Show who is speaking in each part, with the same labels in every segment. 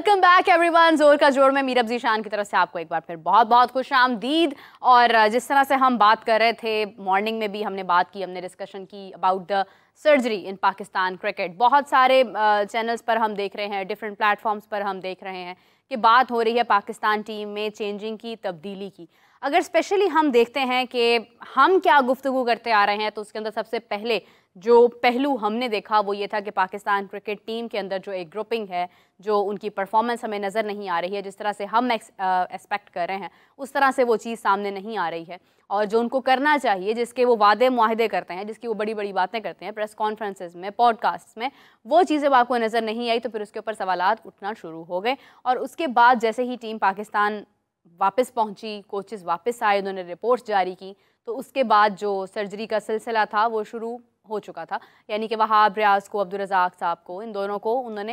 Speaker 1: Welcome back everyone. जोर का जोर में मीरब जीशान की तरफ से आपको एक बार फिर बहुत बहुत खुश आमदीद। और जिस तरह से हम बात कर रहे थे मॉर्निंग में भी हमने बात की, हमने डिस्कशन की about the surgery in Pakistan cricket. बहुत सारे चैनल्स पर हम देख रहे हैं, डिफरेंट प्लेटफॉर्म्स पर हम देख रहे हैं कि बात हो रही है पाकिस्तान टीम में चेंजिंग की, तब्दीली की। अगर स्पेशली हम देखते हैं कि हम क्या गुफ्तगू करते आ रहे हैं तो उसके अंदर सबसे पहले जो पहलू हमने देखा वो ये था कि पाकिस्तान क्रिकेट टीम के अंदर जो एक ग्रुपिंग है, जो उनकी परफॉर्मेंस हमें नज़र नहीं आ रही है, जिस तरह से हम एक्सपेक्ट कर रहे हैं उस तरह से वो चीज़ सामने नहीं आ रही है। और जो उनको करना चाहिए, जिसके वो वादे मुआहदे करते हैं, जिसकी वो बड़ी बड़ी बातें करते हैं प्रेस कॉन्फ्रेंसेज में, पॉडकास्ट में, वो चीज़ें आपको नज़र नहीं आई तो फिर उसके ऊपर सवालात उठना शुरू हो गए। और उसके बाद जैसे ही टीम पाकिस्तान वापस पहुंची, कोचेस वापस आए, उन्होंने रिपोर्ट्स जारी की, तो उसके बाद जो सर्जरी का सिलसिला था वो शुरू हो चुका था। यानी कि वहाब रियाज को, अब्दुल रज़ाक साहब को, इन दोनों को उन्होंने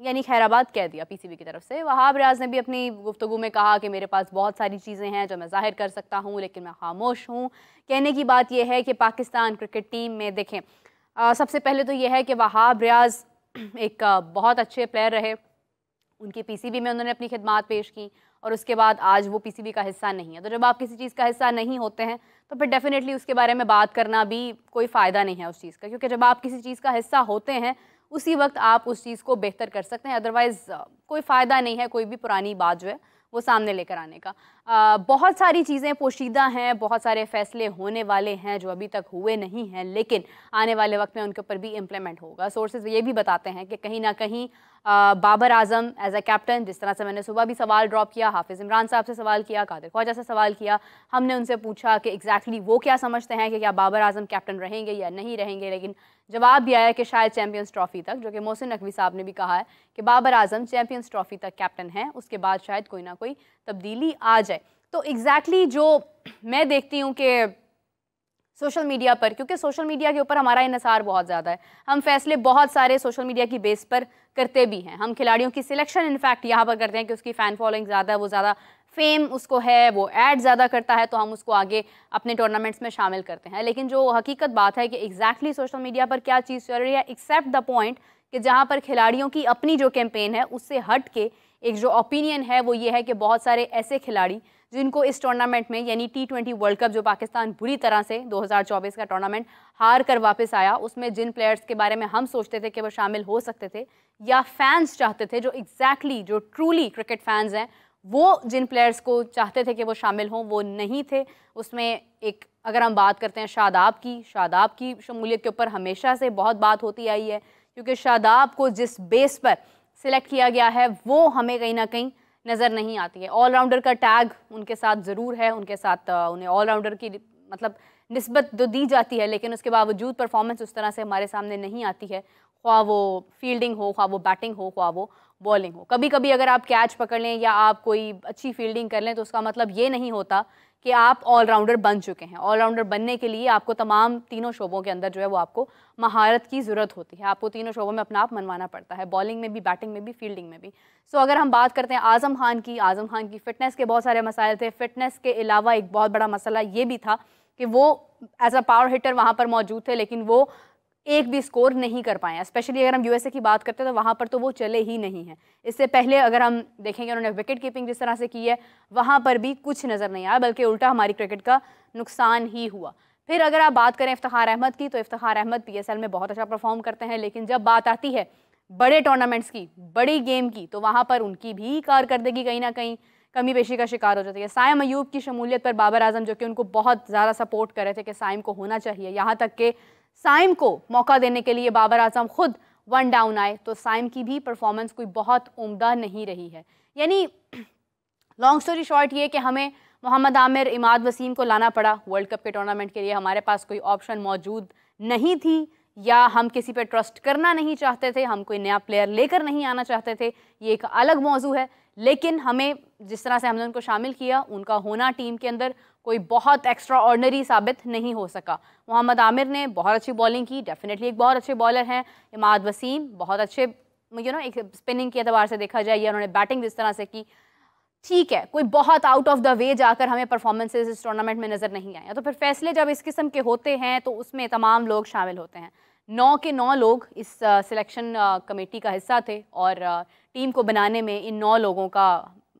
Speaker 1: यानी खैराबाद कह दिया पीसीबी की तरफ से। वहाब रियाज ने भी अपनी गुफ्तगू में कहा कि मेरे पास बहुत सारी चीज़ें हैं जो मैं जाहिर कर सकता हूँ लेकिन मैं खामोश हूँ। कहने की बात यह है कि पाकिस्तान क्रिकेट टीम में देखें, सबसे पहले तो यह है कि वहाब रियाज एक बहुत अच्छे प्लेयर रहे, उनकी पीसीबी में उन्होंने अपनी खिदमात पेश की और उसके बाद आज वो पीसीबी का हिस्सा नहीं है। तो जब आप किसी चीज़ का हिस्सा नहीं होते हैं तो फिर डेफिनेटली उसके बारे में बात करना भी कोई फ़ायदा नहीं है उस चीज़ का, क्योंकि जब आप किसी चीज़ का हिस्सा होते हैं उसी वक्त आप उस चीज़ को बेहतर कर सकते हैं। अदरवाइज़ कोई फ़ायदा नहीं है कोई भी पुरानी बात जो है वो सामने लेकर आने का। बहुत सारी चीज़ें पोशीदा हैं, बहुत सारे फ़ैसले होने वाले हैं जो अभी तक हुए नहीं हैं, लेकिन आने वाले वक्त में उनके ऊपर भी इम्प्लीमेंट होगा। सोर्सेज ये भी बताते हैं कि कहीं ना कहीं Babar Azam as a captain, जिस तरह से मैंने सुबह भी सवाल ड्रॉप किया, हाफिज़ इमरान साहब से सवाल किया, कादिर ख्वाजा से सवाल किया, हमने उनसे पूछा कि एग्जैक्टली वो क्या समझते हैं कि क्या बाबर आजम कैप्टन रहेंगे या नहीं रहेंगे, लेकिन जवाब भी आया कि शायद चैम्पियंस ट्रॉफी तक, जो कि मोहसिन नकवी साहब ने भी कहा है कि बाबर आजम चैम्पियंस ट्रॉफी तक कैप्टन हैं, उसके बाद शायद कोई ना कोई तब्दीली आ जाए। तो एग्जैक्टली जो मैं देखती हूँ कि सोशल मीडिया पर, क्योंकि सोशल मीडिया के ऊपर हमारा इन्हिसार बहुत ज़्यादा है, हम फैसले बहुत सारे सोशल मीडिया की बेस पर करते भी हैं। हम खिलाड़ियों की सिलेक्शन इनफैक्ट यहाँ पर करते हैं कि उसकी फ़ैन फॉलोइंग ज़्यादा है, वो ज़्यादा फेम उसको है, वो ऐड ज़्यादा करता है, तो हम उसको आगे अपने टूर्नामेंट्स में शामिल करते हैं। लेकिन जो हकीकत बात है कि एग्जैक्टली सोशल मीडिया पर क्या चीज़ चल रही है, एक्सेप्ट द पॉइंट कि जहाँ पर खिलाड़ियों की अपनी जो कैंपेन है उससे हट के एक जो ओपिनियन है वो ये है कि बहुत सारे ऐसे खिलाड़ी जिनको इस टूर्नामेंट में, यानी T20 वर्ल्ड कप जो पाकिस्तान बुरी तरह से 2024 का टूर्नामेंट हार कर वापस आया, उसमें जिन प्लेयर्स के बारे में हम सोचते थे कि वो शामिल हो सकते थे या फैंस चाहते थे, जो एग्जैक्टली जो ट्रूली क्रिकेट फैंस हैं, वो जिन प्लेयर्स को चाहते थे कि वो शामिल हों वो नहीं थे। उसमें एक अगर हम बात करते हैं शादाब की शमूलियत के ऊपर हमेशा से बहुत बात होती आई है, क्योंकि शादाब को जिस बेस पर सिलेक्ट किया गया है वो हमें कहीं ना कहीं नज़र नहीं आती है। ऑलराउंडर का टैग उनके साथ ज़रूर है, उनके साथ उन्हें ऑलराउंडर की मतलब निस्बत तो दी जाती है, लेकिन उसके बावजूद परफॉर्मेंस उस तरह से हमारे सामने नहीं आती है, ख्वाह वो फील्डिंग हो, ख्वाह वो बैटिंग हो, ख्वाह वो बॉलिंग हो। कभी कभी अगर आप कैच पकड़ लें या आप कोई अच्छी फील्डिंग कर लें तो उसका मतलब ये नहीं होता कि आप ऑलराउंडर बन चुके हैं। ऑलराउंडर बनने के लिए आपको तमाम तीनों शोबों के अंदर जो है वो आपको महारत की ज़रूरत होती है, आपको तीनों शोबों में अपना आप मनवाना पड़ता है, बॉलिंग में भी, बैटिंग में भी, फील्डिंग में भी। सो अगर हम बात करते हैं आज़म खान की फ़िटनेस के बहुत सारे मसाइल थे। फ़िटनेस के अलावा एक बहुत बड़ा मसला ये भी था कि वो एज अ पावर हिटर वहाँ पर मौजूद थे लेकिन वो एक भी स्कोर नहीं कर पाए। स्पेशली अगर हम यूएसए की बात करते हैं तो वहाँ पर तो वो चले ही नहीं हैं। इससे पहले अगर हम देखेंगे उन्होंने विकेट कीपिंग जिस तरह से की है वहाँ पर भी कुछ नज़र नहीं आया, बल्कि उल्टा हमारी क्रिकेट का नुकसान ही हुआ। फिर अगर आप बात करें इफ्तिखार अहमद की, तो इफ्तिखार अहमद PSL में बहुत अच्छा परफॉर्म करते हैं, लेकिन जब बात आती है बड़े टूर्नामेंट्स की, बड़ी गेम की, तो वहाँ पर उनकी भी कारकर्दगी कहीं ना कहीं कमी पेशी का शिकार हो जाती है। साइम अयूब की शमूलियत पर बाबर आजम, जो कि उनको बहुत ज़्यादा सपोर्ट कर रहे थे कि साइम को होना चाहिए, यहाँ तक कि साइम को मौका देने के लिए बाबर आजम खुद वन डाउन आए, तो साइम की भी परफॉर्मेंस कोई बहुत उम्दा नहीं रही है। यानी लॉन्ग स्टोरी शॉर्ट ये कि हमें मोहम्मद आमिर, इमाद वसीम को लाना पड़ा वर्ल्ड कप के टूर्नामेंट के लिए। हमारे पास कोई ऑप्शन मौजूद नहीं थी, या हम किसी पे ट्रस्ट करना नहीं चाहते थे, हम कोई नया प्लेयर लेकर नहीं आना चाहते थे, ये एक अलग मौजू है। लेकिन हमें जिस तरह से हमने उनको शामिल किया, उनका होना टीम के अंदर कोई बहुत एक्स्ट्रा ऑर्डनरी साबित नहीं हो सका। मोहम्मद आमिर ने बहुत अच्छी बॉलिंग की, डेफिनेटली एक बहुत अच्छे बॉलर हैं। इमाद वसीम बहुत अच्छे, एक स्पिनिंग के एतबार से देखा जाए या उन्होंने बैटिंग जिस तरह से की, ठीक है, कोई बहुत आउट ऑफ द वे जाकर हमें परफॉर्मेंसेज इस टूर्नामेंट में नज़र नहीं आए। तो फिर फैसले जब इस किस्म के होते हैं तो उसमें तमाम लोग शामिल होते हैं। 9 के 9 लोग इस सिलेक्शन कमेटी का हिस्सा थे और टीम को बनाने में इन 9 लोगों का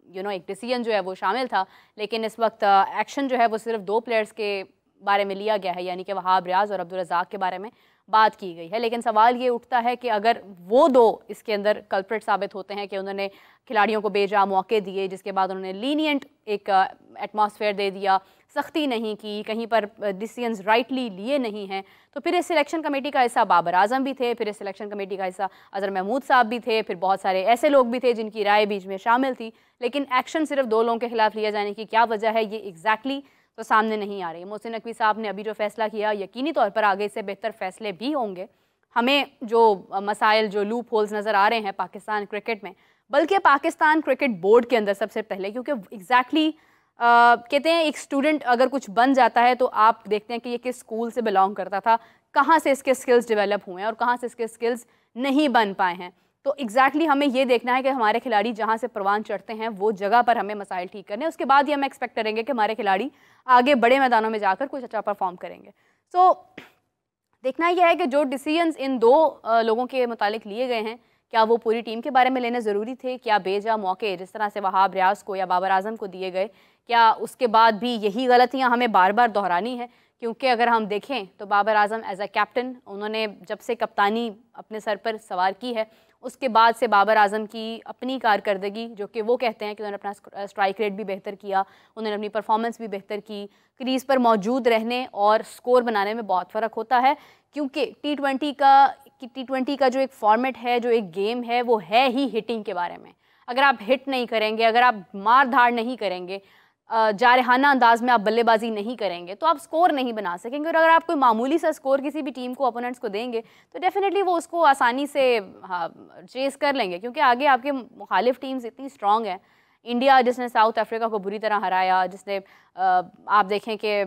Speaker 1: एक डिसीजन जो है वो शामिल था। लेकिन इस वक्त एक्शन जो है वो सिर्फ 2 प्लेयर्स के बारे में लिया गया है, यानी कि वहाब रियाज और अब्दुल रज़ाक के बारे में बात की गई है। लेकिन सवाल ये उठता है कि अगर वो 2 इसके अंदर कल्प्रिट साबित होते हैं कि उन्होंने खिलाड़ियों को बेजा मौके दिए, जिसके बाद उन्होंने लीनियंट एक एटमॉस्फेयर दे दिया, सख्ती नहीं की, कहीं पर डिसीजंस राइटली लिए नहीं हैं, तो फिर इस सिलेक्शन कमेटी का हिस्सा बाबर आजम भी थे, फिर इस सिलेक्शन कमेटी का हिस्सा अजहर महमूद साहब भी थे, फिर बहुत सारे ऐसे लोग भी थे जिनकी राय बीच में शामिल थी। लेकिन एक्शन सिर्फ 2 लोगों के खिलाफ लिया जाने की क्या वजह है, ये एग्जैक्टली तो सामने नहीं आ रही। मोहसिन नकवी साहब ने अभी जो फैसला किया, यकीनी तौर पर आगे से बेहतर फैसले भी होंगे। हमें जो मसाइल, जो लूप होल्स नज़र आ रहे हैं पाकिस्तान क्रिकेट में, बल्कि पाकिस्तान क्रिकेट बोर्ड के अंदर सबसे पहले, क्योंकि एग्जैक्टली कहते हैं एक स्टूडेंट अगर कुछ बन जाता है तो आप देखते हैं कि ये किस स्कूल से बिलोंग करता था, कहाँ से इसके स्किल्स डेवलप हुए हैं और कहाँ से इसके स्किल्स नहीं बन पाए हैं। तो एग्जैक्टली हमें ये देखना है कि हमारे खिलाड़ी जहाँ से परवान चढ़ते हैं वो जगह पर हमें मसाइल ठीक करने, उसके बाद ही हम एक्सपेक्ट करेंगे कि हमारे खिलाड़ी आगे बड़े मैदानों में जाकर कुछ अच्छा परफॉर्म करेंगे। सो देखना यह है कि जो डिसीजंस इन 2 लोगों के मुतालिक लिए गए हैं, क्या वो पूरी टीम के बारे में लेने ज़रूरी थे? क्या बेजा मौके जिस तरह से वहाब रियाज को या बाबर आजम को दिए गए, क्या उसके बाद भी यही गलतियां हमें बार बार दोहरानी है? क्योंकि अगर हम देखें तो Babar Azam as a captain, उन्होंने जब से कप्तानी अपने सर पर सवार की है, उसके बाद से बाबर आजम की अपनी कारकर्दगी, जो कि वो कहते हैं कि उन्होंने अपना स्ट्राइक रेट भी बेहतर किया, उन्होंने अपनी परफॉर्मेंस भी बेहतर की, क्रीज़ पर मौजूद रहने और स्कोर बनाने में बहुत फ़र्क होता है। क्योंकि टी20 का जो एक फॉर्मेट है, जो एक गेम है, वो है ही हिटिंग के बारे में। अगर आप हिट नहीं करेंगे, अगर आप मार धाड़ नहीं करेंगे, जारहाना अंदाज में आप बल्लेबाजी नहीं करेंगे, तो आप स्कोर नहीं बना सकेंगे। और अगर आप कोई मामूली सा स्कोर किसी भी टीम को, अपोनेंट्स को देंगे, तो डेफिनेटली वो उसको आसानी से चेस कर लेंगे, क्योंकि आगे आपके मुखालिफ टीम्स इतनी स्ट्रॉन्ग है। इंडिया जिसने साउथ अफ्रीका को बुरी तरह हराया, जिसने आप देखें कि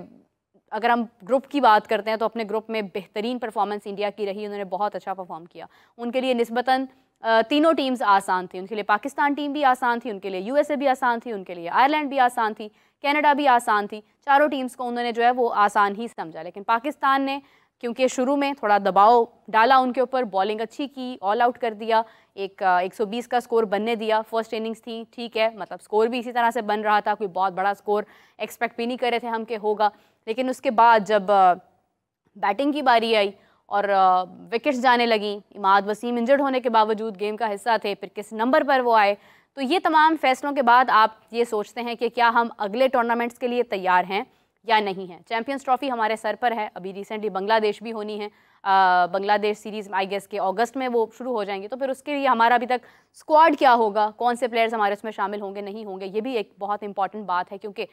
Speaker 1: अगर हम ग्रुप की बात करते हैं तो अपने ग्रुप में बेहतरीन परफॉर्मेंस इंडिया की रही, उन्होंने बहुत अच्छा परफॉर्म किया। उनके लिए निस्बतन तीनों टीम्स आसान थी, उनके लिए पाकिस्तान टीम भी आसान थी, उनके लिए यूएसए भी आसान थी, उनके लिए आयरलैंड भी आसान थी, कनाडा भी आसान थी। चारों टीम्स को उन्होंने जो है वो आसान ही समझा। लेकिन पाकिस्तान ने क्योंकि शुरू में थोड़ा दबाव डाला उनके ऊपर, बॉलिंग अच्छी की, ऑल आउट कर दिया, एक 120 का स्कोर बनने दिया। फर्स्ट इनिंग्स थी, ठीक है, मतलब स्कोर भी इसी तरह से बन रहा था, कोई बहुत बड़ा स्कोर एक्सपेक्ट भी नहीं कर रहे थे हम कि होगा। लेकिन उसके बाद जब बैटिंग की बारी आई और विकेट्स जाने लगी, इमाद वसीम इंजर्ड होने के बावजूद गेम का हिस्सा थे, फिर किस नंबर पर वो आए, तो ये तमाम फैसलों के बाद आप ये सोचते हैं कि क्या हम अगले टूर्नामेंट्स के लिए तैयार हैं या नहीं है। चैंपियंस ट्रॉफी हमारे सर पर है, अभी रिसेंटली बांग्लादेश भी होनी है, बांग्लादेश सीरीज़ आई गेस के अगस्त में वो शुरू हो जाएंगी। तो फिर उसके लिए हमारा अभी तक स्क्वाड क्या होगा, कौन से प्लेयर्स हमारे उसमें शामिल होंगे नहीं होंगे, ये भी एक बहुत इंपॉर्टेंट बात है। क्योंकि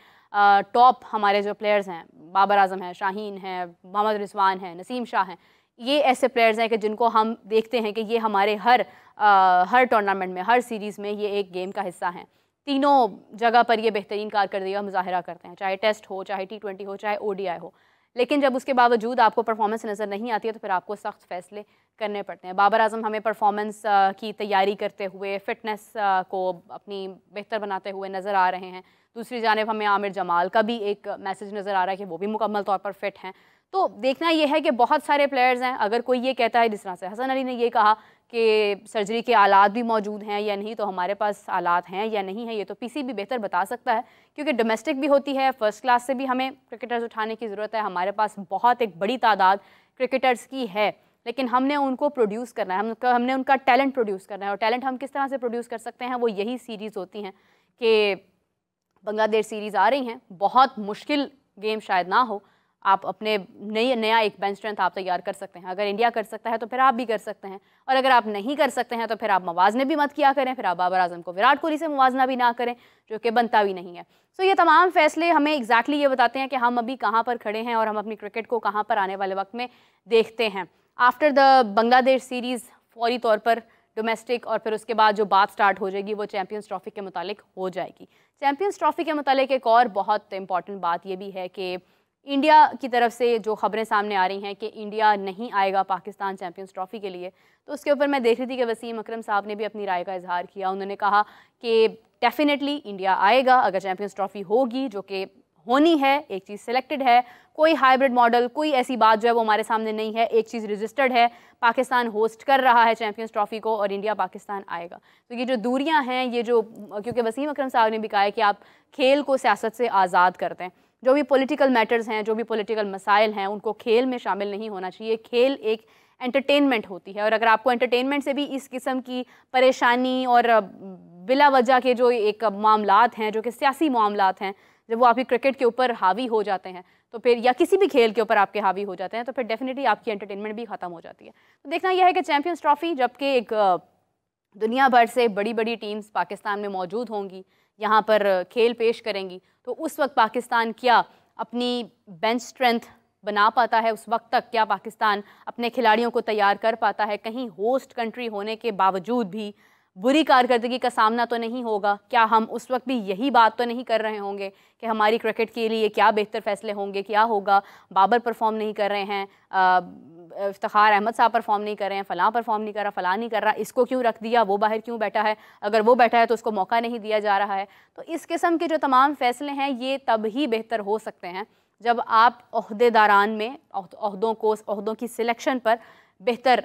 Speaker 1: टॉप हमारे जो प्लेयर्स हैं, बाबर आजम हैं, शाहीन हैं, मोहम्मद रिजवान हैं, नसीम शाह हैं, ये ऐसे प्लेयर्स हैं कि जिनको हम देखते हैं कि ये हमारे हर टूर्नामेंट में, हर सीरीज़ में ये एक गेम का हिस्सा हैं। तीनों जगह पर ये बेहतरीन कारकर्दगी का मुजाहरा करते हैं, चाहे टेस्ट हो, चाहे T20 हो, चाहे ODI हो। लेकिन जब उसके बावजूद आपको परफॉर्मेंस नज़र नहीं आती है तो फिर आपको सख्त फैसले करने पड़ते हैं। बाबर आजम हमें परफॉर्मेंस की तैयारी करते हुए, फ़िटनेस को अपनी बेहतर बनाते हुए नज़र आ रहे हैं। दूसरी जानिब हमें आमिर जमाल का भी एक मैसेज नज़र आ रहा है कि वो भी मुकम्मल तौर पर फिट हैं। तो देखना यह है कि बहुत सारे प्लेयर्स हैं। अगर कोई ये कहता है, जिस तरह से हसन अली ने ये कहा कि सर्जरी के आलात भी मौजूद हैं या नहीं, तो हमारे पास आलात हैं या नहीं है ये तो PCB बेहतर बता सकता है, क्योंकि डोमेस्टिक भी होती है, फ़र्स्ट क्लास से भी हमें क्रिकेटर्स उठाने की ज़रूरत है। हमारे पास बहुत एक बड़ी तादाद क्रिकेटर्स की है, लेकिन हमने उनको प्रोड्यूस करना है, हमने उनका टैलेंट प्रोड्यूस करना है। और टैलेंट हम किस तरह से प्रोड्यूस कर सकते हैं, वो यही सीरीज़ होती हैं कि बांग्लादेश सीरीज़ आ रही हैं, बहुत मुश्किल गेम शायद ना हो, आप अपने नया एक बेंच स्ट्रेंथ आप तैयार कर सकते हैं। अगर इंडिया कर सकता है तो फिर आप भी कर सकते हैं, और अगर आप नहीं कर सकते हैं तो फिर आप मवाजने भी मत किया करें, फिर आप बाबर आजम को विराट कोहली से मुवाजना भी ना करें, जो कि बनता भी नहीं है। सो ये तमाम फैसले हमें एग्जैक्टली ये बताते हैं कि हम अभी कहाँ पर खड़े हैं और हम अपनी क्रिकेट को कहाँ पर आने वाले वक्त में देखते हैं। आफ्टर द बांग्लादेश सीरीज़ फौरी तौर पर डोमेस्टिक, और फिर उसके बाद जो बात स्टार्ट हो जाएगी वो चैंपियंस ट्रॉफी के मुतालिक हो जाएगी। चैंपियंस ट्रॉफी के मुतालिक एक और बहुत इंपॉर्टेंट बात ये भी है कि इंडिया की तरफ से जो खबरें सामने आ रही हैं कि इंडिया नहीं आएगा पाकिस्तान चैंपियंस ट्रॉफी के लिए, तो उसके ऊपर मैं देख रही थी कि वसीम अकरम साहब ने भी अपनी राय का इजहार किया। उन्होंने कहा कि डेफिनेटली इंडिया आएगा अगर चैंपियंस ट्रॉफी होगी, जो कि होनी है, एक चीज़ सिलेक्टेड है, कोई हाइब्रिड मॉडल, कोई ऐसी बात जो है वो हमारे सामने नहीं है। एक चीज़ रजिस्टर्ड है, पाकिस्तान होस्ट कर रहा है चैंपियंस ट्रॉफी को और इंडिया पाकिस्तान आएगा। तो ये जो दूरियां हैं, ये जो, क्योंकि वसीम अकरम साहब ने भी कहा है कि आप खेल को सियासत से आज़ाद करते हैं, जो भी पॉलिटिकल मैटर्स हैं, जो भी पॉलिटिकल मसाइल हैं, उनको खेल में शामिल नहीं होना चाहिए। खेल एक एंटरटेनमेंट होती है, और अगर आपको एंटरटेनमेंट से भी इस किस्म की परेशानी और बिला वजह के जो एक मामलात हैं, जो कि सियासी मामलात हैं, जब वो आपकी क्रिकेट के ऊपर हावी हो जाते हैं, तो फिर, या किसी भी खेल के ऊपर आपके हावी हो जाते हैं, तो फिर डेफिनेटली आपकी एंटरटेनमेंट भी ख़त्म हो जाती है। तो देखना यह है कि चैंपियंस ट्रॉफी, जबकि एक दुनिया भर से बड़ी बड़ी टीम्स पाकिस्तान में मौजूद होंगी, यहाँ पर खेल पेश करेंगी, तो उस वक्त पाकिस्तान क्या अपनी बेंच स्ट्रेंथ बना पाता है? उस वक्त तक क्या पाकिस्तान अपने खिलाड़ियों को तैयार कर पाता है? कहीं होस्ट कंट्री होने के बावजूद भी बुरी कारकर्दगी का सामना तो नहीं होगा? क्या हम उस वक्त भी यही बात तो नहीं कर रहे होंगे कि हमारी क्रिकेट के लिए क्या बेहतर फैसले होंगे, क्या होगा? बाबर परफॉर्म नहीं कर रहे हैं, इफ्तिखार अहमद साहब परफॉर्म नहीं कर रहे हैं, फ़लाँ परफॉर्म नहीं कर रहा, फ़लाँ नहीं कर रहा, इसको क्यों रख दिया, वो बाहर क्यों बैठा है, अगर वो बैठा है तो उसको मौका नहीं दिया जा रहा है। तो इस किस्म के जो तमाम फैसले हैं, ये तब ही बेहतर हो सकते हैं जब आप ओहदेदारान में ओहदों की सिलेक्शन पर बेहतर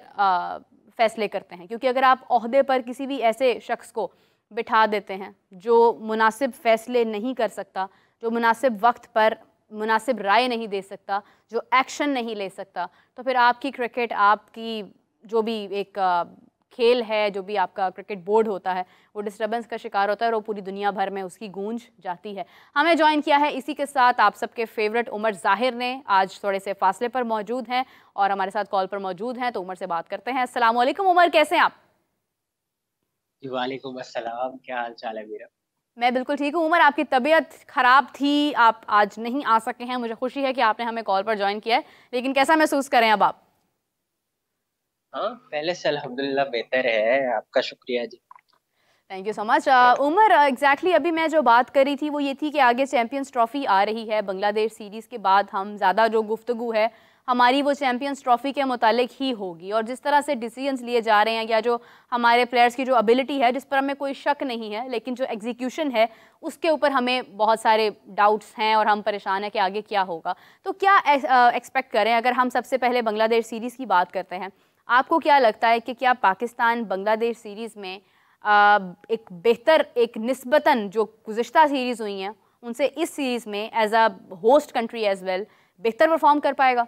Speaker 1: फैसले करते हैं। क्योंकि अगर आप ओहदे पर किसी भी ऐसे शख्स को बिठा देते हैं जो मुनासिब फ़ैसले नहीं कर सकता, जो मुनासिब वक्त पर मुनासिब राय नहीं दे सकता, जो एक्शन नहीं ले सकता, तो फिर आपकी क्रिकेट, आपकी जो भी एक खेल है, जो भी आपका क्रिकेट बोर्ड होता है, वो डिस्टर्बेंस का शिकार होता है और वो पूरी दुनिया भर में उसकी गूंज जाती है। हमें ज्वाइन किया है इसी के साथ आप सबके फेवरेट उमर ज़ाहिर ने, आज थोड़े से फासले पर मौजूद हैं और हमारे साथ कॉल पर मौजूद हैं, तो उमर से बात करते हैं। अस्सलाम वालेकुम उमर, कैसे हैं आप?
Speaker 2: वालेकुम अस्सलाम, क्या हाल चाल है मेरा?
Speaker 1: मैं बिल्कुल ठीक हूँ। उमर, आपकी तबीयत ख़राब थी, आप आज नहीं आ सके हैं, मुझे खुशी है कि आपने हमें कॉल पर ज्वाइन किया है, लेकिन कैसा महसूस करें अब आप?
Speaker 2: हाँ, पहले से अल्हम्दुलिल्लाह बेहतर है। आपका शुक्रिया जी।
Speaker 1: Thank you so much. Umar, exactly अभी मैं जो बात करी थी वो ये थी कि आगे चैंपियंस ट्रॉफ़ी आ रही है, बांग्लादेश सीरीज़ के बाद हम ज़्यादा जो गुफ्तगू है हमारी वो चैंपियंस ट्रॉफ़ी के मुतालिक ही होगी, और जिस तरह से डिसीजंस लिए जा रहे हैं, या जो हमारे प्लेयर्स की जो एबिलिटी है, जिस पर हमें कोई शक नहीं है, लेकिन जो एग्जीक्यूशन है उसके ऊपर हमें बहुत सारे डाउट्स हैं और हम परेशान हैं कि आगे क्या होगा। तो क्या एक्सपेक्ट करें? अगर हम सबसे पहले बांग्लादेश सीरीज़ की बात करते हैं, आपको क्या लगता है कि क्या पाकिस्तान बांग्लादेश सीरीज़ में एक बेहतर, एक निस्बतन जो गुज़िश्ता सीरीज़ हुई हैं उनसे इस सीरीज़ में as a host country as well बेहतर परफॉर्म कर पाएगा?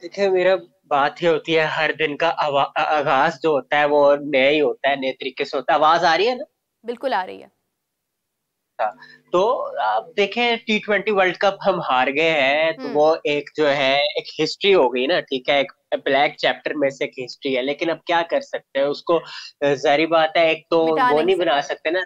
Speaker 2: देखिए, मेरा बात ये होती है, हर दिन का आगाज जो होता है वो नया ही होता है, नए तरीके से होता है। आवाज आ रही है ना?
Speaker 1: बिल्कुल आ रही है।
Speaker 2: हाँ, तो आप देखें, T20 वर्ल्ड कप हम हार गए हैं, तो
Speaker 1: हम्म।
Speaker 2: वो एक जो है एक हिस्ट्री हो गई ना, ठीक है, एक ब्लैक चैप्टर में से एक हिस्ट्री है। लेकिन अब क्या कर सकते हैं उसको? जाहिर बात है, एक तो
Speaker 1: मिटा
Speaker 2: वो
Speaker 1: नहीं
Speaker 2: नहीं बना
Speaker 1: सकते।
Speaker 2: सकते ना।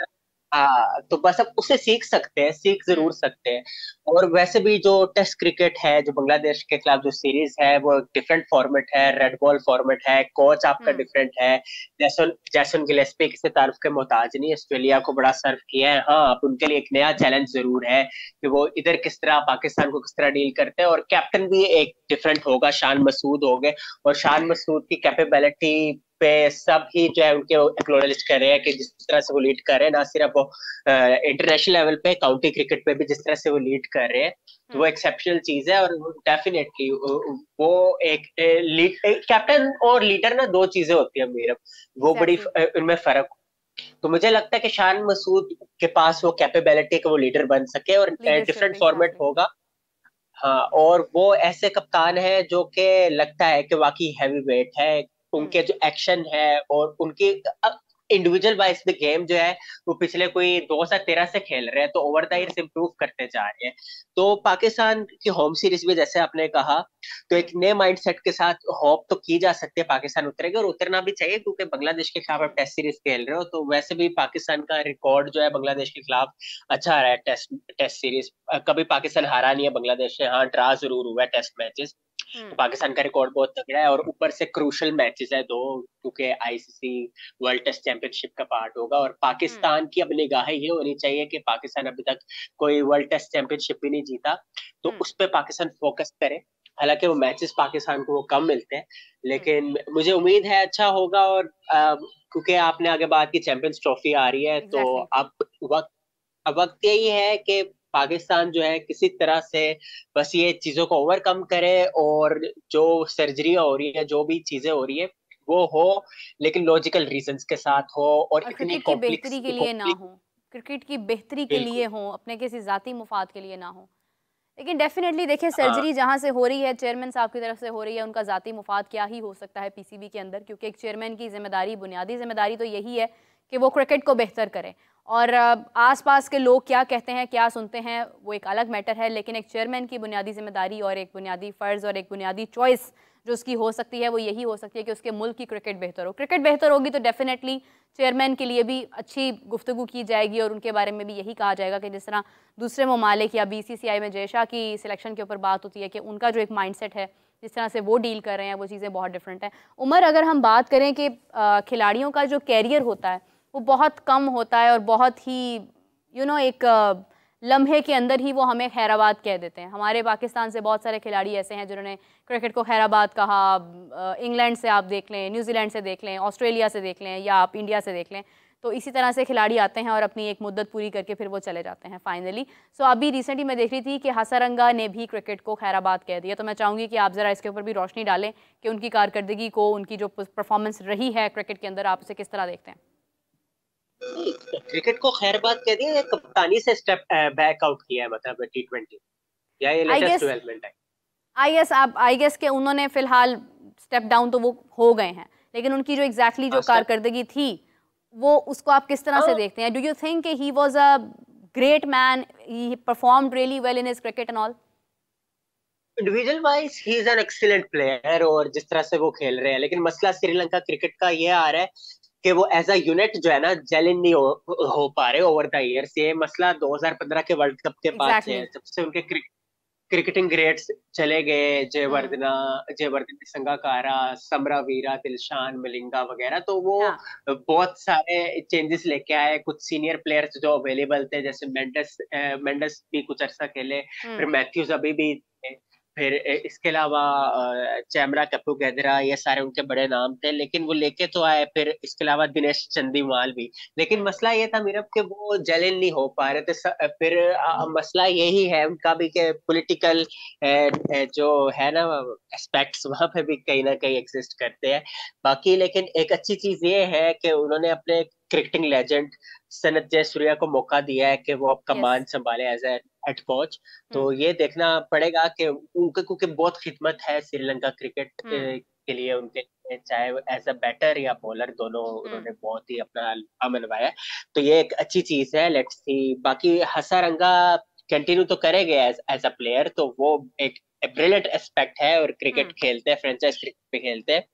Speaker 2: हाँ, तो बस अब उससे सीख सकते हैं, सीख
Speaker 1: हम्म।
Speaker 2: जरूर सकते हैं। और वैसे भी जो टेस्ट क्रिकेट है, जो बांग्लादेश के खिलाफ जो सीरीज है, वो डिफरेंट फॉर्मेट है, रेड बॉल फॉर्मेट है, कोच आपका
Speaker 1: हम्म।
Speaker 2: डिफरेंट है। जैसन जैसन गिलेस्पी किसी तारीफ के मोहताज नहीं, ऑस्ट्रेलिया को बड़ा सर्व किया है। हाँ, अब उनके लिए एक नया चैलेंज जरूर है कि वो इधर किस तरह पाकिस्तान को किस तरह डील करते हैं। और कैप्टन भी एक डिफरेंट होगा, शान मसूद हो गए। और शान मसूद की कैपेबिलिटी पे सब ही जो है उनके एक्नॉलेज कर रहे हैं कि जिस तरह से वो लीड कर रहे हैं, ना सिर्फ वो इंटरनेशनल लेवल पे, काउंटी क्रिकेट पे भी जिस तरह से वो लीड कर रहे हैं, तो वो
Speaker 1: हम्म।
Speaker 2: एक्सेप्शनल चीज है। और डेफिनेटली वो एक लीड, कैप्टन और लीडर ना दो चीजें होती है मेरे, वो बड़ी
Speaker 1: एग्जैक्टली।
Speaker 2: उनमें फर्क। तो मुझे लगता है कि शान मसूद के पास वो कैपेबिलिटी कि वो लीडर बन सके, और
Speaker 1: लीडरशिप,
Speaker 2: डिफरेंट फॉर्मेट
Speaker 1: एग्जैक्टली।
Speaker 2: होगा। हाँ, और वो ऐसे कप्तान है जो कि लगता है कि वाकई हैवी वेट है।
Speaker 1: हम्म।
Speaker 2: उनके जो एक्शन है और उनकी इंडिविजुअल वाइज द गेम जो है, वो पिछले कोई 2013 से खेल रहे हैं, तो over the
Speaker 1: hmm.
Speaker 2: Years improve करते जा रहे हैं। तो पाकिस्तान की होम सीरीज भी जैसे आपने कहा, तो एक
Speaker 1: हम्म।
Speaker 2: नए माइंडसेट के साथ होप तो की जा सकती है पाकिस्तान उतरेगा, और उतरना भी चाहिए, क्योंकि बांग्लादेश के खिलाफ आप
Speaker 1: हम्म।
Speaker 2: टेस्ट सीरीज खेल रहे हो। तो वैसे भी पाकिस्तान का रिकॉर्ड जो है बांग्लादेश के खिलाफ अच्छा आ रहा है। टेस्ट सीरीज कभी पाकिस्तान हारा नहीं है बांग्लादेश से। हाँ, ड्रा जरूर हुआ है टेस्ट मैचेस। तो
Speaker 1: हम्म।
Speaker 2: पाकिस्तान का रिकॉर्ड बहुत तगड़ा है, और ऊपर से क्रूशल मैचेस है दो, क्योंकि आईसीसी वर्ल्ड टेस्ट चैंपियनशिप का पार्ट होगा। और
Speaker 1: हम्म।
Speaker 2: पाकिस्तान की अब निगाहें ये होनी चाहिए कि पाकिस्तान अभी तक कोई वर्ल्ड टेस्ट चैंपियनशिप भी नहीं जीता, तो
Speaker 1: हम्म।
Speaker 2: उस पर पाकिस्तान फोकस करे। हालांकि वो मैचेस पाकिस्तान को वो कम मिलते हैं,
Speaker 1: हम्म।
Speaker 2: लेकिन मुझे उम्मीद है अच्छा होगा। और क्योंकि आपने आगे बात की, चैंपियंस ट्रॉफी आ रही है, तो
Speaker 1: एग्जैक्टली।
Speaker 2: अब वक्त अब वक्त यही है कि पाकिस्तान जो है किसी तरह से बस ये चीजों को ओवरकम करे, और जो सर्जरी हो रही है, जो भी चीजें हो रही है, वो हो लेकिन लॉजिकल रीजंस के साथ हो, और
Speaker 1: और
Speaker 2: इतनी
Speaker 1: क्रिकेट की
Speaker 2: कॉम्प्लेक्स
Speaker 1: बेहतरी के लिए ना हो, क्रिकेट की बेहतरी के लिए
Speaker 2: बिल्कुल।
Speaker 1: हो, अपने किसी ज़ाती मुफाद के लिए ना हो। लेकिन डेफिनेटली देखिए,
Speaker 2: हाँ,
Speaker 1: सर्जरी जहाँ से हो रही है, चेयरमैन साहब की तरफ से हो रही है, उनका ज़ाती मुफाद क्या ही हो सकता है पीसीबी के अंदर, क्योंकि एक चेयरमैन की जिम्मेदारी, बुनियादी जिम्मेदारी तो यही है कि वो क्रिकेट को बेहतर करें। और आसपास के लोग क्या कहते हैं, क्या सुनते हैं, वो एक अलग मैटर है, लेकिन एक चेयरमैन की बुनियादी जिम्मेदारी और एक बुनियादी फ़र्ज़ और एक बुनियादी चॉइस जो उसकी हो सकती है, वो यही हो सकती है कि उसके मुल्क की क्रिकेट बेहतर हो। क्रिकेट बेहतर होगी तो डेफिनेटली चेयरमैन के लिए भी अच्छी गुफ्तगू की जाएगी, और उनके बारे में भी यही कहा जाएगा कि जिस तरह दूसरे ममालिक या बीसीसीआई में जयशाह की सिलेक्शन के ऊपर बात होती है कि उनका जो एक माइंडसेट है, जिस तरह से वो डील कर रहे हैं, वो चीज़ें बहुत डिफरेंट है। उमर, अगर हम बात करें कि खिलाड़ियों का जो कैरियर होता है वो बहुत कम होता है, और बहुत ही एक लम्हे के अंदर ही वो हमें खैराबाद कह देते हैं। हमारे पाकिस्तान से बहुत सारे खिलाड़ी ऐसे हैं जिन्होंने क्रिकेट को खैराबाद कहा। इंग्लैंड से आप देख लें, न्यूजीलैंड से देख लें, ऑस्ट्रेलिया से देख लें, या आप इंडिया से देख लें, तो इसी तरह से खिलाड़ी आते हैं और अपनी एक मुद्दत पूरी करके फिर वो चले जाते हैं फाइनली। सो अभी रिसेंटली मैं देख रही थी कि हसरंगा ने भी क्रिकेट को खैराबाद कह दिया। तो मैं चाहूँगी कि आप ज़रा इसके ऊपर भी रोशनी डालें कि उनकी कारकर्दगी को, उनकी जो परफॉर्मेंस रही है क्रिकेट के अंदर, आप उसे किस तरह देखते हैं।
Speaker 2: क्रिकेट को खैरबाद कह दिया या कप्तानी से स्टेप बैक आउट किया है, मतलब T20, या ये
Speaker 1: आई
Speaker 2: लेटेस्ट
Speaker 1: गेस
Speaker 2: डेवलपमेंट है?
Speaker 1: आई गेस के उन्होंने फिलहाल स्टेप डाउन तो वो हो गए हैं, लेकिन उनकी जो एग्जैक्टली जो
Speaker 2: स्टेप,
Speaker 1: कारकर्दगी थी, वो उसको आप किस तरह से
Speaker 2: हाँ,
Speaker 1: देखते हैं? Do you think he was a great man, he performed really well in his cricket and all?
Speaker 2: Individual wise he is an excellent player, और जिस तरह से वो खेल रहे हैं, लेकिन मसला श्रीलंका क्रिकेट का ये आ रहा है कि वो एज अ यूनिट जो है ना, जेल इन नहीं हो पा रहे ओवर द ईयर्स। ये मसला 2015 के वर्ल्ड कप के बाद से
Speaker 1: एग्जैक्टली।
Speaker 2: है, जब से उनके क्रिकेटिंग ग्रेड्स चले गए,
Speaker 1: हम्म।
Speaker 2: जयवर्धने संगाकारा, समरावीरा, दिलशान मलिंगा वगैरह, तो वो
Speaker 1: हाँ।
Speaker 2: बहुत सारे चेंजेस लेके आए। कुछ सीनियर प्लेयर्स जो अवेलेबल थे, जैसे मेंडस भी कुछ अर्सा खेले, फिर
Speaker 1: हम्म।
Speaker 2: मैथ्यूज अभी भी थे, फिर इसके अलावा चैमरा, कपू गैदरा, ये सारे उनके बड़े नाम थे, लेकिन वो लेके तो आए। फिर इसके अलावा दिनेश चंदीमाल भी, लेकिन
Speaker 1: हम्म।
Speaker 2: मसला ये था मीरब कि वो जेलिन नहीं हो पा रहे थे। फिर मसला यही है उनका भी कि पॉलिटिकल जो है ना एस्पेक्ट्स, वहां पे भी कहीं ना कहीं एग्जिस्ट करते हैं। बाकी लेकिन एक अच्छी चीज ये है कि उन्होंने अपने क्रिकेटिंग लेजेंड सनत जयसूर्या को मौका दिया है कि वो अब
Speaker 1: यस।
Speaker 2: कमान संभाले एज ए हेड कोच।
Speaker 1: हम्म।
Speaker 2: तो ये देखना पड़ेगा कि उनके, क्योंकि बहुत खिदमत है श्रीलंका क्रिकेट
Speaker 1: हम्म।
Speaker 2: के लिए उनके, चाहे एज अ बैटर या बॉलर, दोनों
Speaker 1: हम्म।
Speaker 2: उन्होंने बहुत ही अपना नाम मनवाया है। तो ये एक अच्छी चीज है, लेट्स सी। बाकी हसारंगा कंटिन्यू तो करेंगे एज अ प्लेयर, तो वो एक ब्रिलियंट एस्पेक्ट है, और क्रिकेट
Speaker 1: हम्म।
Speaker 2: खेलते हैं, फ्रेंचाइज क्रिकेट पे खेलते हैं।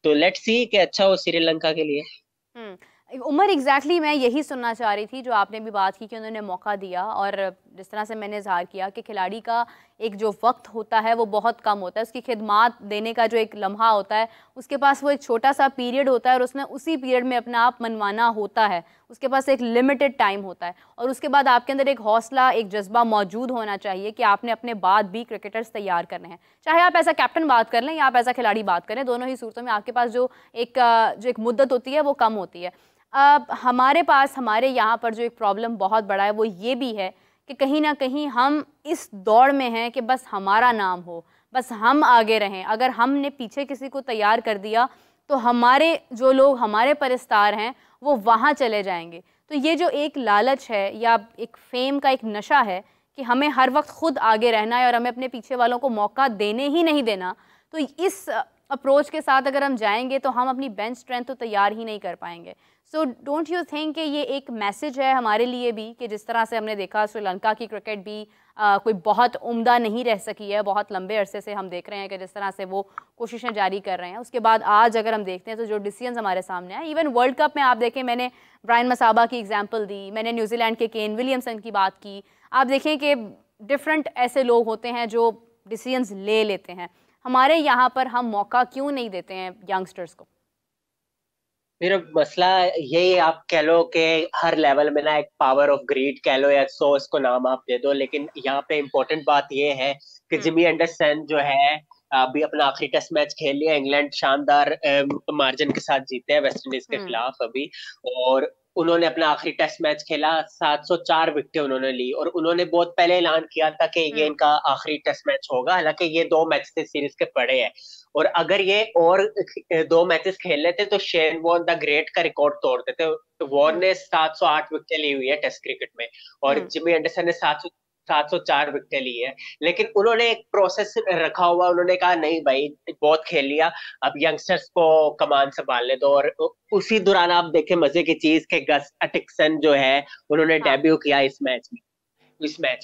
Speaker 2: तो लेट्स सी कि अच्छा हो श्रीलंका के लिए।
Speaker 1: उमर, एग्जैक्टली मैं यही सुनना चाह रही थी जो आपने भी बात की कि उन्होंने मौका दिया, और जिस तरह से मैंने इजहार किया कि खिलाड़ी का एक जो वक्त होता है वो बहुत कम होता है, उसकी खिदमात देने का जो एक लम्हा होता है, उसके पास वो एक छोटा सा पीरियड होता है, और उसने उसी पीरियड में अपना आप मनवाना होता है। उसके पास एक लिमिटेड टाइम होता है, और उसके बाद आपके अंदर एक हौसला, एक जज्बा मौजूद होना चाहिए कि आपने अपने बाद भी क्रिकेटर्स तैयार करने हैं। चाहे आप ऐसा कैप्टन बात कर लें या आप ऐसा खिलाड़ी बात करें, दोनों ही सूरतों में आपके पास जो एक मुद्दत होती है वो कम होती है। अब हमारे पास, हमारे यहाँ पर जो एक प्रॉब्लम बहुत बड़ा है वो ये भी है कि कहीं ना कहीं हम इस दौड़ में हैं कि बस हमारा नाम हो, बस हम आगे रहें। अगर हमने पीछे किसी को तैयार कर दिया तो हमारे जो लोग, हमारे परस्तार हैं, वो वहाँ चले जाएंगे। तो ये जो एक लालच है या एक फेम का एक नशा है कि हमें हर वक्त खुद आगे रहना है और हमें अपने पीछे वालों को मौका देने ही नहीं देना, तो इस अप्रोच के साथ अगर हम जाएंगे तो हम अपनी बेंच स्ट्रेंथ तो तैयार ही नहीं कर पाएंगे। सो डोंट यू थिंक कि ये एक मैसेज है हमारे लिए भी कि जिस तरह से हमने देखा श्रीलंका की क्रिकेट भी कोई बहुत उम्दा नहीं रह सकी है, बहुत लंबे अरसे से हम देख रहे हैं कि जिस तरह से वो कोशिशें जारी कर रहे हैं, उसके बाद आज अगर हम देखते हैं तो जो डिसीजंस हमारे सामने हैं, इवन वर्ल्ड कप में आप देखें, मैंने ब्रायन मसाबा की एग्जांपल दी, मैंने न्यूजीलैंड के केन विलियमसन की बात की, आप देखें कि डिफरेंट ऐसे लोग होते हैं जो डिसीजंस ले लेते हैं। हमारे यहाँ पर हम मौका क्यों नहीं देते हैं यंगस्टर्स को?
Speaker 2: फिर मसला यही आप कह लो कि हर लेवल में ना एक पावर ऑफ ग्रीड कह लो या सो इसको नाम आप दे दो, लेकिन यहाँ पे इम्पोर्टेंट बात ये है कि
Speaker 1: हम्म।
Speaker 2: जिमी एंडरसन जो है अभी अपना आखिरी टेस्ट मैच खेल लिया। इंग्लैंड शानदार मार्जिन के साथ जीते हैं वेस्ट इंडीज के
Speaker 1: हम्म।
Speaker 2: खिलाफ अभी, और उन्होंने अपना आखिरी टेस्ट मैच खेला, 704 विकेटें उन्होंने ली, और उन्होंने बहुत पहले ऐलान किया था कि ये इनका आखिरी टेस्ट मैच होगा, हालांकि ये 2 मैच से सीरीज के पड़े हैं, और अगर ये और 2 मैचेस खेल लेते तो शेन वॉर्न द ग्रेट का रिकॉर्ड तोड़ देते। वॉर्न ने 708 विकेटें ली हुई है टेस्ट क्रिकेट में, और जिमी एंडरसन ने 704 विकेटें ली है, लेकिन उन्होंने एक प्रोसेस रखा हुआ, उन्होंने कहा नहीं भाई बहुत खेल लिया, अब यंगस्टर्स को कमान संभालने दो, और उसी दौरान आप देखें मजे की चीज के गस अटिक्सन जो है उन्होंने डेब्यू किया इस मैच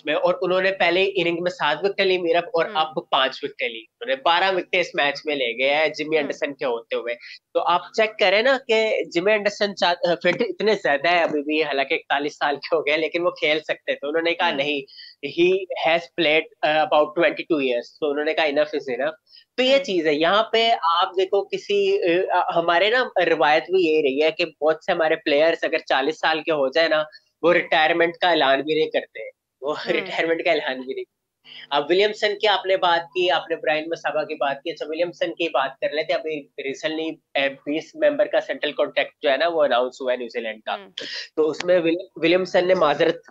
Speaker 2: में, और उन्होंने पहले इनिंग में 7 विकेट ली मीरब, और अब 5 विकेट ली, उन्होंने 12 विकेट इस मैच में ले गए हैं जिमी एंडरसन के होते हुए। तो आप चेक करें ना कि जिमी एंडरसन फिट इतने ज्यादा है अभी भी, हालांकि 41 साल के हो गए, लेकिन वो खेल सकते थे। उन्होंने कहा नहीं, he has played about 22 years, तो उन्होंने कहा इनफ इज इनफ। तो ये चीज है यहाँ पे, आप देखो किसी हमारे ना रिवायत भी यही रही है कि बहुत से हमारे प्लेयर्स अगर 40 साल के हो जाए ना, वो रिटायरमेंट का ऐलान भी नहीं करते, वो रिटायरमेंट का ऐलान भी नहीं। अब विलियमसन की आपने बात की, आपने ब्रायन मसाबा की बात की, अच्छा विलियमसन की बात कर लेते हैं। अभी रिसेंटली 20 मेंबर का सेंट्रल कॉन्ट्रैक्ट जो है ना वो अनाउंस हुआ है न्यूजीलैंड का, तो उसमें विलियमसन ने माजरत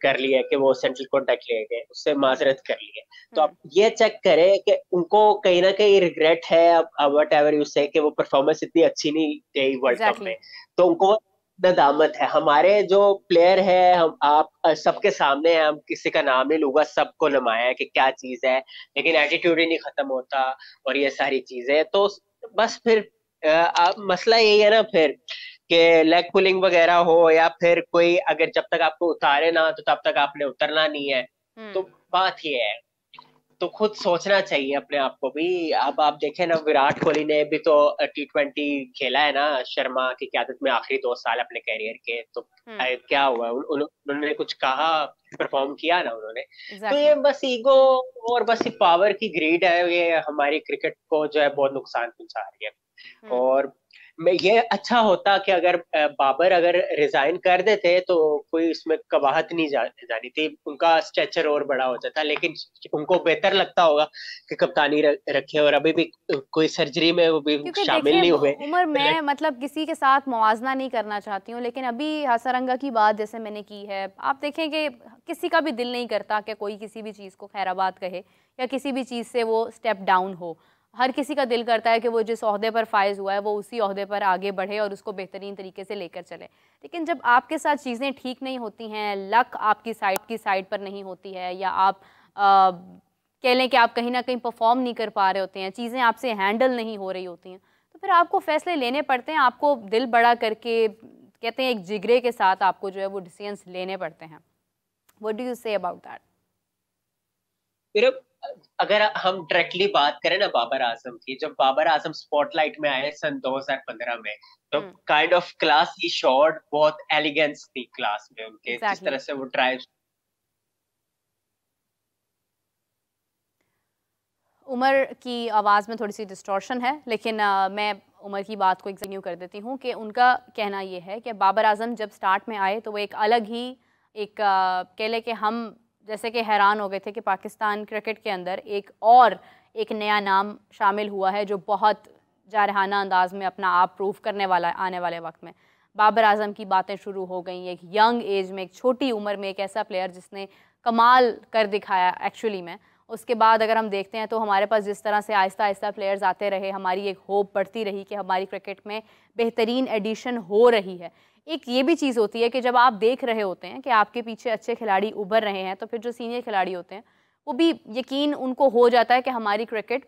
Speaker 2: कर ली है कि वो सेंट्रल कॉन्ट्रैक्ट ले गए, उससे माजरत कर ली है। तो आप ये चेक करें कि उनको कहीं ना कहीं रिग्रेट है, अब वट एवर यू से, कि वो परफॉर्मेंस इतनी अच्छी नहीं गई वर्ल्ड कप में, तो उनको नदामत है। हमारे जो प्लेयर है, हम आप सबके सामने हैं, हम किसी का नाम नहीं लूंगा, सबको नुमाया है कि क्या चीज है, लेकिन एटीट्यूड ही नहीं खत्म होता, और ये सारी चीजें तो बस फिर मसला यही है ना फिर, कि लेग पुलिंग वगैरह हो, या फिर कोई अगर जब तक आपको उतारे ना तो तब तक आपने उतरना नहीं है। तो बात ये है, तो खुद सोचना चाहिए अपने आप को भी। अब आप देखें ना, विराट कोहली ने भी तो T20 खेला है ना, शर्मा की क्यादत में आखिरी 2 साल अपने कैरियर के, तो क्या हुआ, उन्होंने कुछ कहा, परफॉर्म किया ना उन्होंने। तो ये बस ईगो और बस पावर की ग्रीड है, ये हमारी क्रिकेट को जो है बहुत नुकसान पहुंचा रही है। और मैं ये अच्छा होता कि अगर बाबर अगर रिजाइन कर देते तो कोई इसमें कबाहत नहीं जानी थी, उनका स्ट्रेचर और बड़ा हो जाता, लेकिन उनको बेहतर लगता होगा कि कप्तानी रखे, और अभी भी कोई सर्जरी में वो भी शामिल नहीं हुए।
Speaker 1: उमर, मैं मतलब किसी के साथ मुआवजा नहीं करना चाहती हूँ, लेकिन अभी हसरंगा की बात जैसे मैंने की है, आप देखें कि किसी का भी दिल नहीं करता कि कोई किसी भी चीज़ को खैराबाद कहे या किसी भी चीज़ से वो स्टेप डाउन हो। हर किसी का दिल करता है कि वो जिस ओहदे पर फाइज हुआ है वो उसी ओहदे पर आगे बढ़े और उसको बेहतरीन तरीके से लेकर चले। लेकिन जब आपके साथ चीज़ें ठीक नहीं होती हैं, लक आपकी साइड पर नहीं होती है, या आप कह लें कि आप कहीं ना कहीं परफॉर्म नहीं कर पा रहे होते हैं, चीज़ें आपसे हैंडल नहीं हो रही होती हैं, तो फिर आपको फैसले लेने पड़ते हैं, आपको दिल बड़ा करके, कहते हैं एक जिगरे के साथ आपको जो है वो डिसीजंस लेने पड़ते हैं। What do you say about that?
Speaker 2: अगर हम डायरेक्टली बात करें ना बाबर आजम की, जब बाबर आजम स्पॉटलाइट में आए सन 2015 में, तो kind of class he shot, बहुत एलिगेंस थी क्लास में उनके, जिस तरह से वो ड्राइव।
Speaker 1: उमर की आवाज़ में थोड़ी सी डिस्टॉर्शन है, लेकिन मैं उमर की बात को कंटिन्यू कर देती हूँ कि उनका कहना ये है कि बाबर आजम जब स्टार्ट में आए तो वो एक अलग ही एक कह लें कि हम जैसे कि हैरान हो गए थे कि पाकिस्तान क्रिकेट के अंदर एक नया नाम शामिल हुआ है जो बहुत जारहाना अंदाज में अपना आप प्रूव करने वाला है आने वाले वक्त में। बाबर आजम की बातें शुरू हो गई, एक यंग एज में, एक छोटी उम्र में एक ऐसा प्लेयर जिसने कमाल कर दिखाया एक्चुअली में। उसके बाद अगर हम देखते हैं तो हमारे पास जिस तरह से आहिस्ता आहिस्ता प्लेयर्स आते रहे, हमारी एक होप बढ़ती रही कि हमारी क्रिकेट में बेहतरीन एडिशन हो रही है। एक ये भी चीज़ होती है कि जब आप देख रहे होते हैं कि आपके पीछे अच्छे खिलाड़ी उभर रहे हैं, तो फिर जो सीनियर खिलाड़ी होते हैं वो भी यकीन उनको हो जाता है कि हमारी क्रिकेट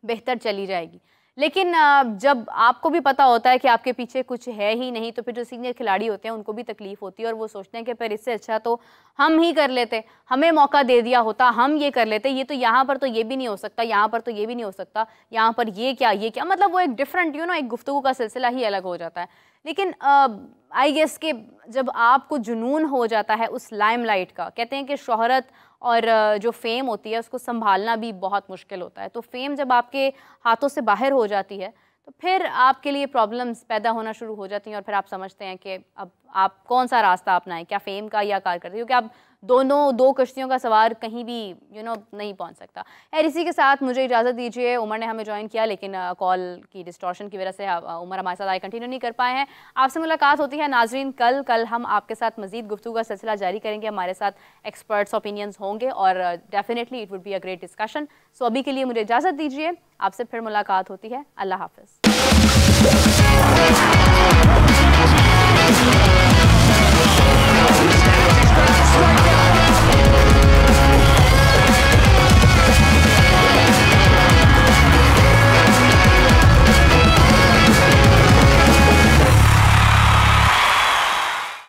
Speaker 1: बेहतर चली जाएगी। लेकिन जब आपको भी पता होता है कि आपके पीछे कुछ है ही नहीं, तो फिर जो सीनियर खिलाड़ी होते हैं उनको भी तकलीफ होती है और वो सोचते हैं कि फिर इससे अच्छा तो हम ही कर लेते, हमें मौका दे दिया होता, हम ये कर लेते, ये तो यहाँ पर तो ये भी नहीं हो सकता, यहाँ पर तो ये भी नहीं हो सकता, यहाँ पर ये क्या, मतलब वो एक डिफरेंट एक गुफ्तगू का सिलसिला ही अलग हो जाता है। लेकिन आई गेस कि जब आपको जुनून हो जाता है उस लाइमलाइट का, कहते हैं कि शोहरत और जो फेम होती है उसको संभालना भी बहुत मुश्किल होता है, तो फेम जब आपके हाथों से बाहर हो जाती है तो फिर आपके लिए प्रॉब्लम्स पैदा होना शुरू हो जाती हैं और फिर आप समझते हैं कि अब आप कौन सा रास्ता अपनाएं, क्या फेम का या कारकर्दगी, क्योंकि आप दोनों दो कश्तियों का सवार कहीं भी नहीं पहुंच सकता। यार इसी के साथ मुझे इजाज़त दीजिए। उमर ने हमें ज्वाइन किया लेकिन कॉल की डिस्टॉर्शन की वजह से उमर हमारे साथ आए कंटिन्यू नहीं कर पाए हैं। आपसे मुलाकात होती है नाजरीन कल हम आपके साथ मजीद गुफ्तगू का सिलसिला जारी करेंगे। हमारे साथ एक्सपर्ट्स ओपिनियंस होंगे और definitely it would be a great discussion. So अभी के लिए मुझे इजाज़त दीजिए, आपसे फिर मुलाकात होती है। अल्लाह हाफ़िज़।